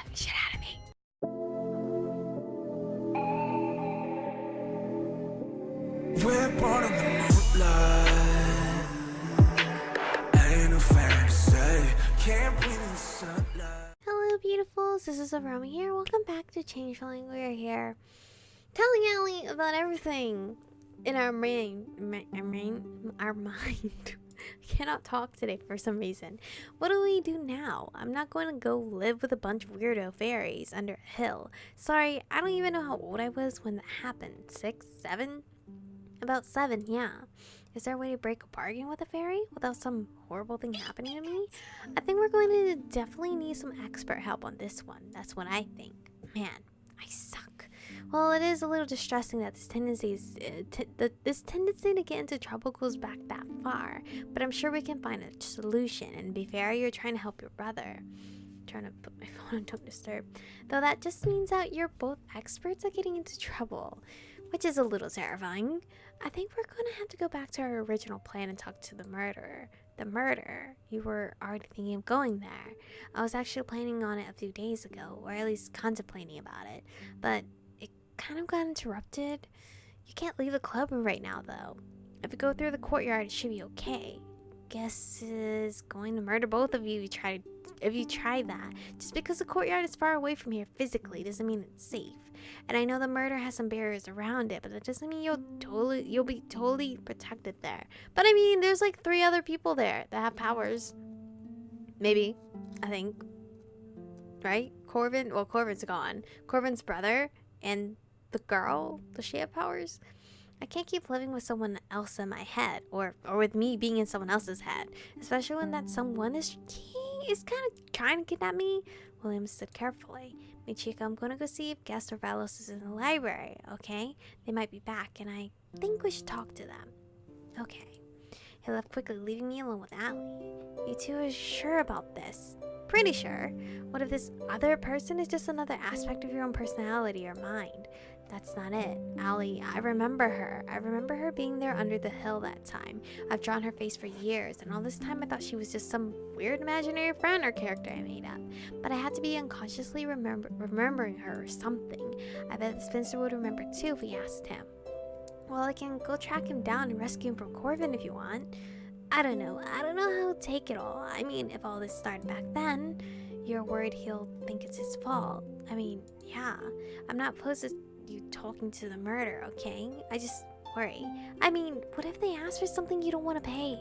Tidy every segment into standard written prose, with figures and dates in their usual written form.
slapping the shit out of me. We're born in the moonlight. Ain't no fantasy. Can't breathe in the sunlight. Hello, beautifuls. This is Aromie here. Welcome back to Changeling. We are here telling Allie about everything in our mind. I cannot talk today for some reason. What do we do now? I'm not going to go live with a bunch of weirdo fairies under a hill. Sorry, I don't even know how old I was when that happened. 6, 7? About 7, yeah. Is there a way to break a bargain with a fairy without some horrible thing happening to me? I think we're going to definitely need some expert help on this one. That's what I think. Man, I suck. Well, it is a little distressing that this tendency to get into trouble goes back that far, but I'm sure we can find a solution. And to be fair, you're trying to help your brother. I'm trying to put my phone on don't disturb. Though that just means that you're both experts at getting into trouble, which is a little terrifying. I think we're going to have to go back to our original plan and talk to the murderer. The murderer. You were already thinking of going there. I was actually planning on it a few days ago, or at least contemplating about it, but it kind of got interrupted. You can't leave the club right now, though. If we go through the courtyard, it should be okay. Guess is going to murder both of you if you try that. Just because the courtyard is far away from here physically doesn't mean it's safe. And I know the murder has some barriers around it, but that doesn't mean you'll be totally protected there. But I mean, there's like 3 other people there that have powers. Maybe, I think. Right? Corvin, well, Corvin's gone. Corvin's brother and the girl, does she have powers? I can't keep living with someone else in my head, or with me being in someone else's head, especially when that someone is kind of trying to kidnap me. William stood carefully. Mi chica, I'm gonna go see if Guest or Valos is in the library, okay? They might be back, and I think we should talk to them. Okay. He left quickly, leaving me alone with Allie. You two are sure about this? Pretty sure. What if this other person is just another aspect of your own personality or mind? That's not it. Allie, I remember her. I remember her being there under the hill that time. I've drawn her face for years, and all this time I thought she was just some weird imaginary friend or character I made up. But I had to be unconsciously remembering her or something. I bet the Spencer would remember too if we asked him. Well, I can go track him down and rescue him from Corvin if you want. I don't know how to take it all. I mean, if all this started back then, you're worried he'll think it's his fault. I mean, yeah, I'm not opposed to you talking to the murderer, okay? I just worry. I mean, what if they ask for something you don't want to pay?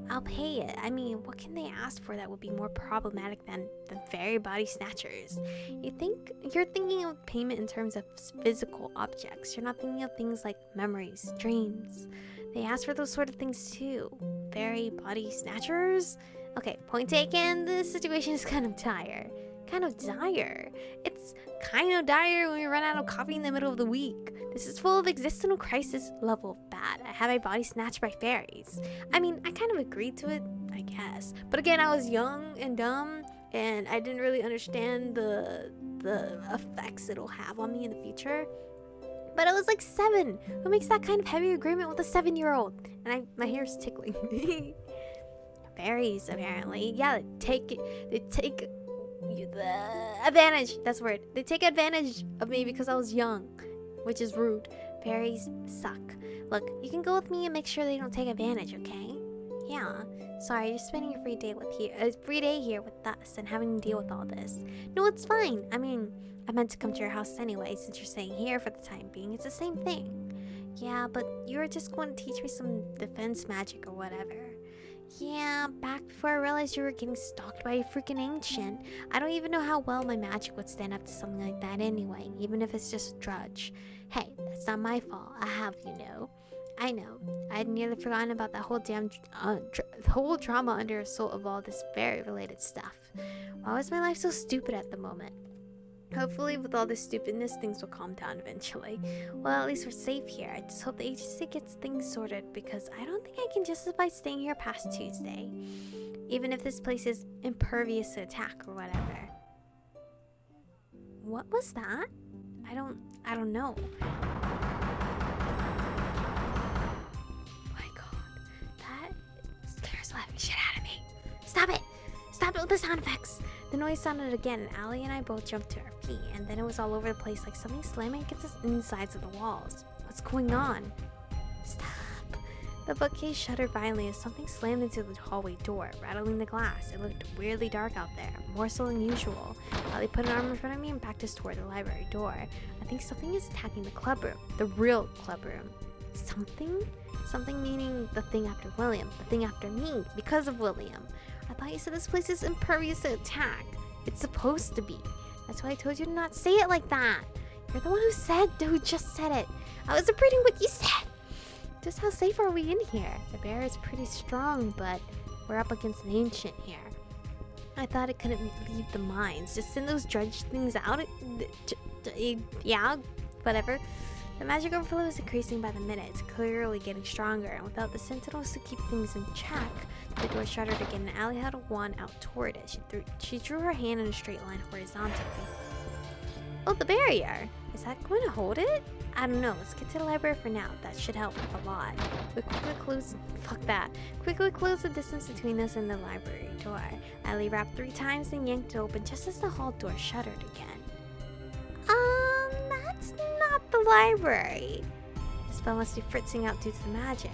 I'll pay it. I mean, what can they ask for that would be more problematic than fairy body snatchers? You're thinking of payment in terms of physical objects. You're not thinking of things like memories, dreams. They ask for those sort of things too. Fairy body snatchers? Okay, point taken. This situation is kind of dire. It's kind of dire when we run out of coffee in the middle of the week. This is full of existential crisis level of bad. I had my body snatched by fairies. I mean, I kind of agreed to it, I guess. But again, I was young and dumb, and I didn't really understand the effects it'll have on me in the future. But I was like 7. Who makes that kind of heavy agreement with a 7-year-old? And my hair's tickling. Fairies, apparently. Yeah, they take advantage. That's the word. They take advantage of me because I was young, which is rude. Fairies suck. Look, you can go with me and make sure they don't take advantage, okay? Yeah. Sorry, you're spending a free day here with us and having to deal with all this. No, it's fine. I mean, I meant to come to your house anyway, since you're staying here for the time being. It's the same thing. Yeah, but you were just going to teach me some defense magic or whatever. Yeah, back before I realized you were getting stalked by a freaking ancient. I don't even know how well my magic would stand up to something like that anyway, even if it's just a drudge. Hey, that's not my fault. I have, you know. I know. I had nearly forgotten about that whole damn whole drama under assault of all this fairy-related stuff. Why was my life so stupid at the moment? Hopefully, with all this stupidness, things will calm down eventually. Well, at least we're safe here. I just hope the agency gets things sorted, because I don't think I can justify staying here past Tuesday. Even if this place is impervious to attack or whatever. What was that? I don't know. My god. That scares the living shit out of me. Stop it! Stop Stop it with the sound effects! The noise sounded again, and Allie and I both jumped to our feet, and then it was all over the place like something slamming against the insides of the walls. What's going on? Stop. The bookcase shuddered violently as something slammed into the hallway door, rattling the glass. It looked weirdly dark out there, more so than usual. Allie put an arm in front of me and backed us toward the library door. I think something is attacking the clubroom. The real clubroom. Something? Something meaning the thing after William, the thing after me, because of William. I thought you said this place is impervious to attack. It's supposed to be. That's why I told you to not say it like that. You're the one who just said it. I was repeating what you said. Just how safe are we in here? The bear is pretty strong, but we're up against an ancient here. I thought it couldn't leave the mines. Just send those dredge things out. Yeah, whatever. The magic overflow is increasing by the minute. It's clearly getting stronger, and without the sentinels to keep things in check, the door shuddered again, and Allie had a wand out toward it. She drew her hand in a straight line horizontally. Oh, the barrier! Is that going to hold it? I don't know. Let's get to the library for now. That should help a lot. We quickly closed the distance between us and the library door. Allie rapped 3 times and yanked it open just as the hall door shuddered again. That's not the library. The spell must be fritzing out due to the magic.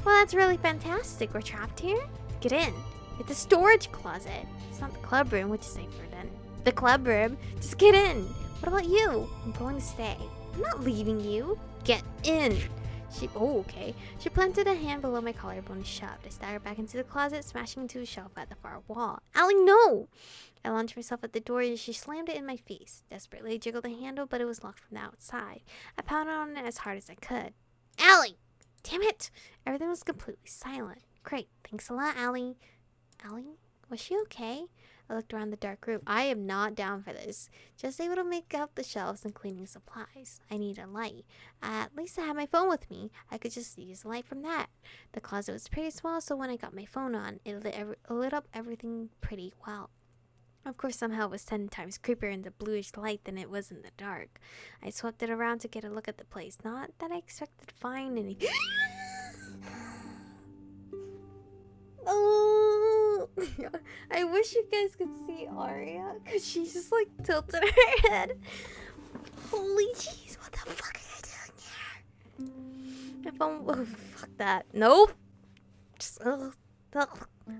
Well, that's really fantastic. We're trapped here? Get in. It's a storage closet. It's not the club room, which is safer than the club room. Just get in. What about you? I'm going to stay. I'm not leaving you. Get in. Okay. She planted a hand below my collarbone and shoved. I staggered back into the closet, smashing into a shelf at the far wall. Allie, no! I launched myself at the door and she slammed it in my face. Desperately, I jiggled the handle, but it was locked from the outside. I pounded on it as hard as I could. Allie! Damn it! Everything was completely silent. Great. Thanks a lot, Allie. Allie? Was she okay? I looked around the dark room. I am not down for this. Just able to make out the shelves and cleaning supplies. I need a light. At least I had my phone with me. I could just use the light from that. The closet was pretty small, so when I got my phone on, it lit up everything pretty well. Of course, somehow it was 10 times creepier in the bluish light than it was in the dark. I swept it around to get a look at the place. Not that I expected to find anything. Oh, I wish you guys could see Aria, because she just like tilted her head. Holy jeez, what the fuck are you doing here? Oh, fuck that. Nope. Just,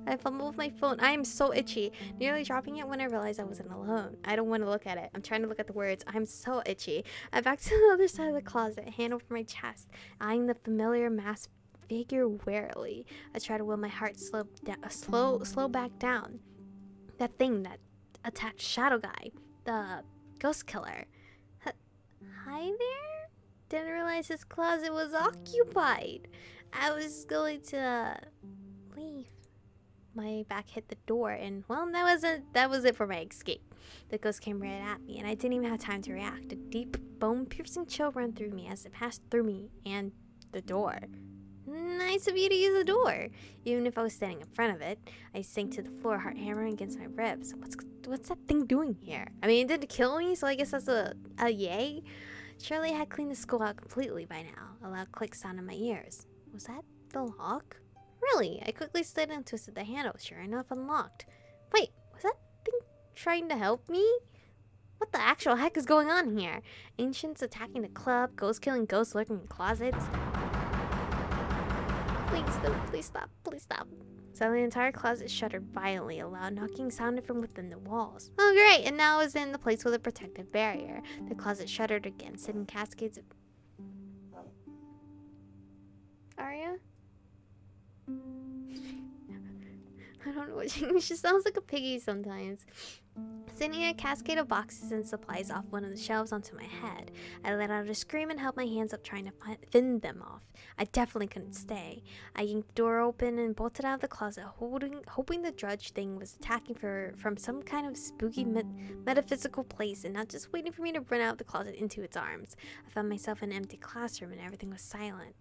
I fumbled with my phone. I am so itchy. Nearly dropping it when I realized I wasn't alone. I don't want to look at it. I'm trying to look at the words. I'm so itchy. I backed to the other side of the closet, hand over my chest, eyeing the familiar masked figure warily. I tried to will my heart slow back down. That thing that attacked Shadow Guy, the ghost killer. Hi there? Didn't realize his closet was occupied. I was going to leave. My back hit the door, and well, that was it for my escape. The ghost came right at me, and I didn't even have time to react. A deep, bone-piercing chill ran through me as it passed through me and the door. Nice of you to use the door. Even if I was standing in front of it, I sank to the floor, heart hammering against my ribs. What's that thing doing here? I mean, it didn't kill me, so I guess that's a yay. Surely I had cleaned the school out completely by now. A loud click sounded in my ears. Was that the lock? Really? I quickly slid and twisted the handle. Sure enough, unlocked. Wait, was that thing trying to help me? What the actual heck is going on here? Ancients attacking the club, ghosts killing ghosts lurking in closets. Please stop. Suddenly, the entire closet shuddered violently. A loud knocking sounded from within the walls. Oh, great! And now I was in the place with a protective barrier. The closet shuddered again, sending cascades of... Arya? I don't know what she sounds like a piggy sometimes. Sending a cascade of boxes and supplies off one of the shelves onto my head. I let out a scream and held my hands up trying to fend them off. I definitely couldn't stay. I yanked the door open and bolted out of the closet, hoping the drudge thing was attacking from some kind of spooky metaphysical place and not just waiting for me to run out of the closet into its arms. I found myself in an empty classroom and everything was silent.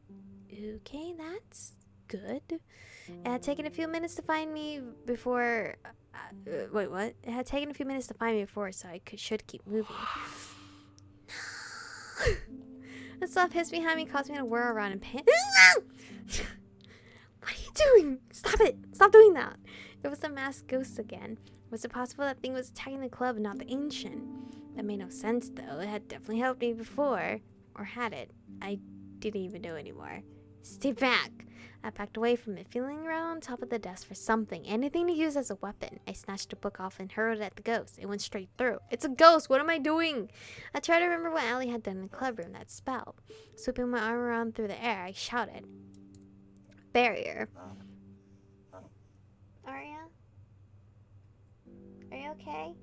Okay, that's good. It had taken a few minutes to find me before... wait, what? It had taken a few minutes to find me before, so I should keep moving. The soft hiss behind me caused me to whir around and panic. What are you doing? Stop it! Stop doing that! It was the masked ghost again. Was it possible that thing was attacking the club and not the ancient? That made no sense, though. It had definitely helped me before. Or had it? I didn't even know anymore. Stay back! I backed away from it, feeling around on top of the desk for something, anything to use as a weapon. I snatched the book off and hurled it at the ghost. It went straight through. It's a ghost! What am I doing? I tried to remember what Allie had done in the clubroom, that spell. Sweeping my arm around through the air, I shouted. Barrier. Arya? Are you okay?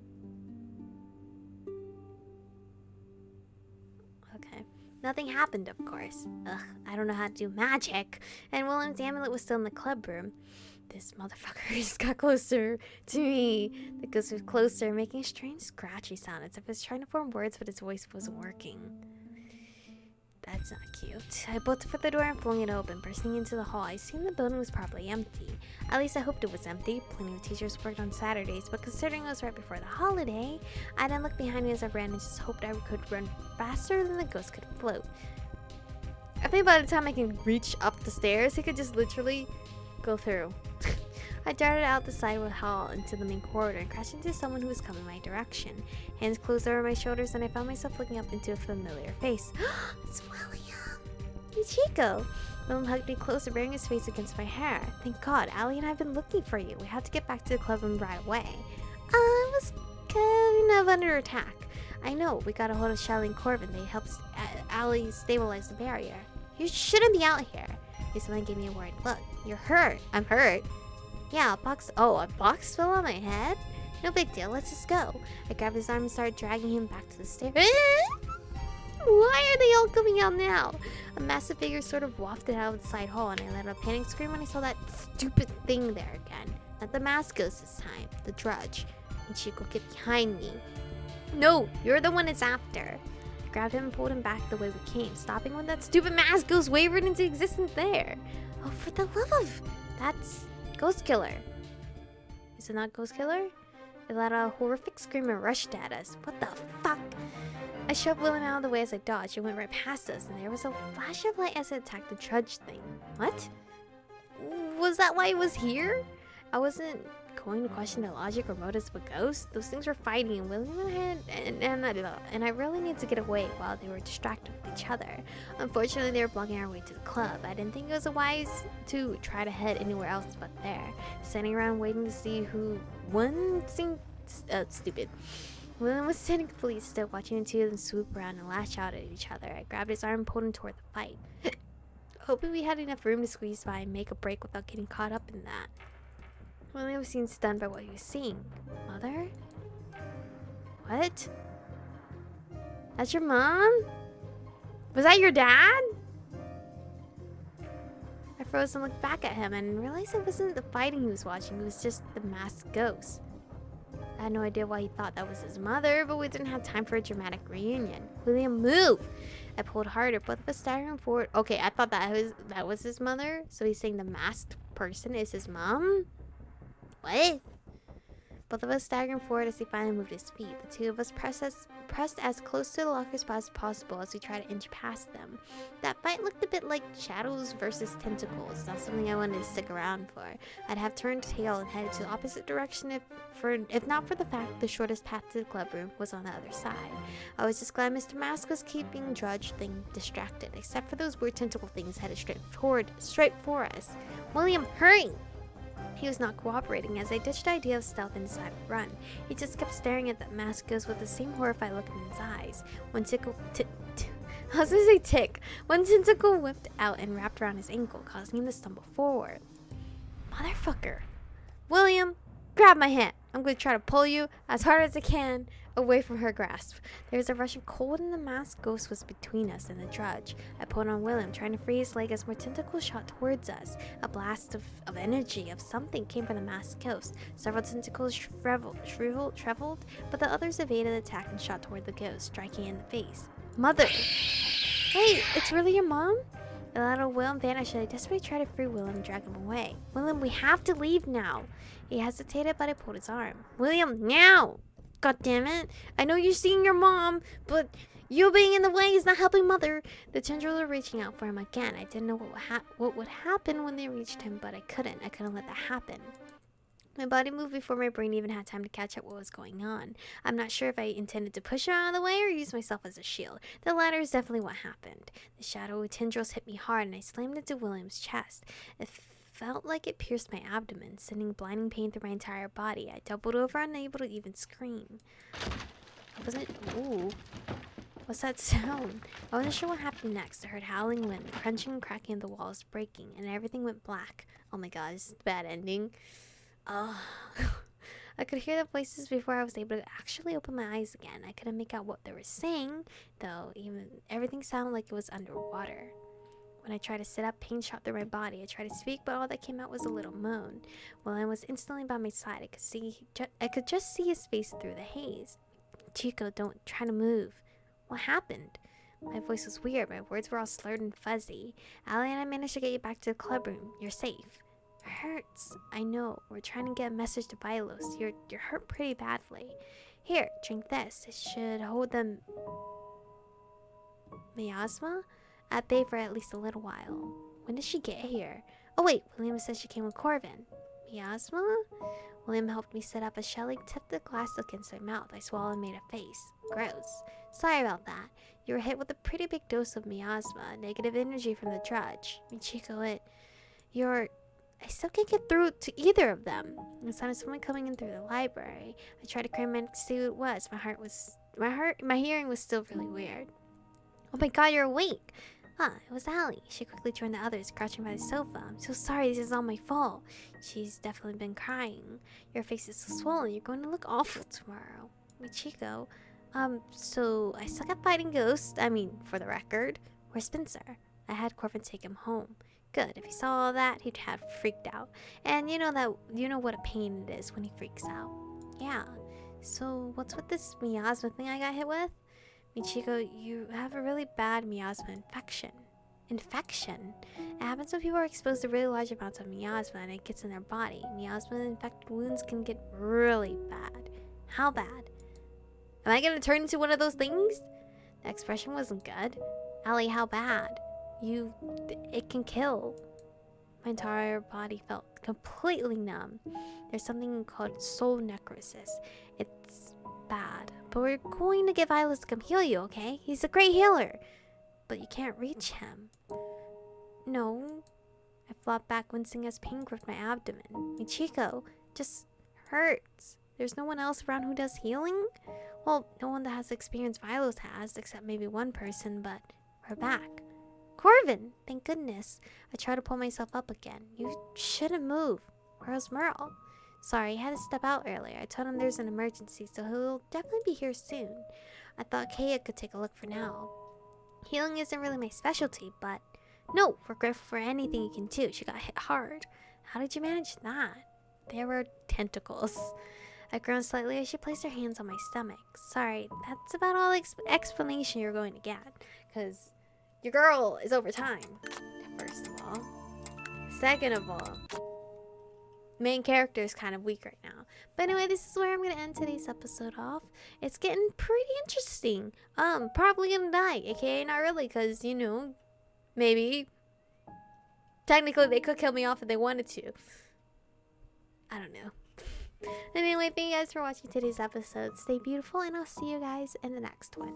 Okay. Nothing happened, of course. Ugh, I don't know how to do magic. And Willem's amulet was still in the club room. This motherfucker just got closer to me. The ghost was closer, making a strange scratchy sound as if it was trying to form words, but its voice wasn't working. That's not cute. I bolted for the door and flung it open. Bursting into the hall, I assumed the building was probably empty. At least I hoped it was empty. Plenty of teachers worked on Saturdays, but considering it was right before the holiday, I didn't look behind me as I ran and just hoped I could run faster than the ghost could float. I think by the time I can reach up the stairs, he could just literally go through. I darted out the side of the hall into the main corridor and crashed into someone who was coming my direction. Hands closed over my shoulders and I found myself looking up into a familiar face. It's William! It's Chico! William hugged me closer, burying his face against my hair. Thank God, Allie and I have been looking for you. We have to get back to the club room right away. I was kind of under attack. I know, we got a hold of Shelly and Corbin. They helped Allie stabilize the barrier. You shouldn't be out here. He suddenly gave me a worried look. You're hurt. I'm hurt. Yeah, a box fell on my head? No big deal, let's just go. I grabbed his arm and started dragging him back to the stairs. Why are they all coming out now? A massive figure sort of wafted out of the side hall and I let out a panic scream when I saw that stupid thing there again. Not the mask ghost this time, the drudge. And Chico get behind me. No, you're the one it's after. I grabbed him and pulled him back the way we came, stopping when that stupid mask ghost wavered into existence there. Oh, for the love of... That's... Ghost Killer. Is it not Ghost Killer? It let out a horrific scream and rushed at us. What the fuck? I shoved William out of the way as I dodged. It went right past us, and there was a flash of light as it attacked the trudge thing. What? Was that why it was here? I wasn't going to question the logic or motives of a ghost. Those things were fighting, and William and I really needed to get away while they were distracted with each other. Unfortunately, they were blocking our way to the club. I didn't think it was wise to try to head anywhere else but there. Standing around waiting to see who won seemed stupid. William was standing completely still, watching the two of them swoop around and lash out at each other. I grabbed his arm and pulled him toward the fight, hoping we had enough room to squeeze by and make a break without getting caught up in that. William seemed stunned by what he was seeing. Mother? What? That's your mom? Was that your dad? I froze and looked back at him and realized it wasn't the fighting he was watching, it was just the masked ghost. I had no idea why he thought that was his mother, but we didn't have time for a dramatic reunion. William, move! I pulled harder, both of us staggering forward. Okay, I thought that was his mother, so he's saying the masked person is his mom? What? Both of us staggering forward as he finally moved his feet. The two of us pressed as close to the locker spot as possible as we tried to inch past them. That fight looked a bit like shadows versus tentacles, not something I wanted to stick around for. I'd have turned tail and headed to the opposite direction if not for the fact the shortest path to the club room was on the other side. I was just glad Mr. Mask was keeping Drudge thing distracted, except for those weird tentacle things headed straight for us. William, hurry! He was not cooperating as I ditched the idea of stealth and decided to run. He just kept staring at that mask ghost with the same horrified look in his eyes. One tentacle whipped out and wrapped around his ankle, causing him to stumble forward. Motherfucker. William, grab my hand. I'm going to try to pull you as hard as I can away from her grasp. There was a rush of cold and the masked ghost was between us and the drudge. I pulled on William, trying to free his leg as more tentacles shot towards us. A blast of energy of something came from the masked ghost. Several tentacles shriveled, but the others evaded the attack and shot toward the ghost, striking it in the face. Mother! Wait, it's really your mom? I let William vanish and I desperately tried to free William and drag him away. William, we have to leave now. He hesitated, but I pulled his arm. William, now! God damn it. I know you're seeing your mom, but you being in the way is not helping Mother. The tendrils were reaching out for him again. I didn't know what would happen when they reached him, but I couldn't let that happen. My body moved before my brain even had time to catch up what was going on. I'm not sure if I intended to push her out of the way or use myself as a shield. The latter is definitely what happened. The shadowy tendrils hit me hard and I slammed into William's chest. It felt like it pierced my abdomen, sending blinding pain through my entire body. I doubled over, unable to even scream. Ooh. What's that sound? I wasn't sure what happened next. I heard howling wind, the crunching and cracking of the walls breaking, and everything went black. Oh my god, this is a bad ending. I could hear the voices before I was able to actually open my eyes again. I couldn't make out what they were saying, though. Everything sounded like it was underwater. When I tried to sit up, pain shot through my body. I tried to speak, but all that came out was a little moan. William was instantly by my side. I could just see his face through the haze. Chico, don't try to move. What happened? My voice was weird. My words were all slurred and fuzzy. Allie and I managed to get you back to the club room. You're safe. Hurts. I know. We're trying to get a message to Vilos. You're hurt pretty badly. Here, drink this. It should hold the miasma at bay for at least a little while. When did she get here? Oh wait, William said she came with Corvin. Miasma? William helped me sit up as Shelly tipped the glass against my mouth. I swallowed and made a face. Gross. Sorry about that. You were hit with a pretty big dose of miasma, negative energy from the drudge. Michiko, I still can't get through to either of them. It sounded someone coming in through the library. I tried to cram in to see who it was. My hearing was still really weird. Oh my god, you're awake! It was Allie. She quickly joined the others, crouching by the sofa. I'm so sorry, this is all my fault. She's definitely been crying. Your face is so swollen, you're going to look awful tomorrow. Michiko, so I suck at fighting ghosts. I mean, for the record. Where's Spencer? I had Corvin take him home. Good. If he saw all that, he'd have freaked out. And you know what a pain it is when he freaks out. Yeah. So what's with this miasma thing I got hit with? Michiko, you have a really bad miasma infection. Infection? It happens when people are exposed to really large amounts of miasma and it gets in their body. Miasma-infected wounds can get really bad. How bad? Am I gonna turn into one of those things? The expression wasn't good. Allie, how bad? It can kill. My entire body felt completely numb. There's something called soul necrosis. It's bad. But we're going to get Vilos to come heal you, okay? He's a great healer. But you can't reach him. No. I flopped back, wincing as pain gripped my abdomen. Michiko, just hurts. There's no one else around who does healing? Well, no one that has experience Vilos has, except maybe one person, but we're back. Corvin! Thank goodness. I tried to pull myself up again. You shouldn't move. Where's Merle? Sorry, I had to step out earlier. I told him there's an emergency, so he'll definitely be here soon. I thought Kaya could take a look for now. Healing isn't really my specialty, but... No, we're grateful for anything you can do. She got hit hard. How did you manage that? There were tentacles. I groaned slightly as she placed her hands on my stomach. Sorry, that's about all explanation you're going to get. Because your girl is over time, first of all. Second of all, main character is kind of weak right now. But anyway, this is where I'm going to end today's episode off. It's getting pretty interesting. Probably going to die, aka not really, because, you know, maybe technically they could kill me off if they wanted to. I don't know. Anyway, thank you guys for watching today's episode. Stay beautiful, and I'll see you guys in the next one.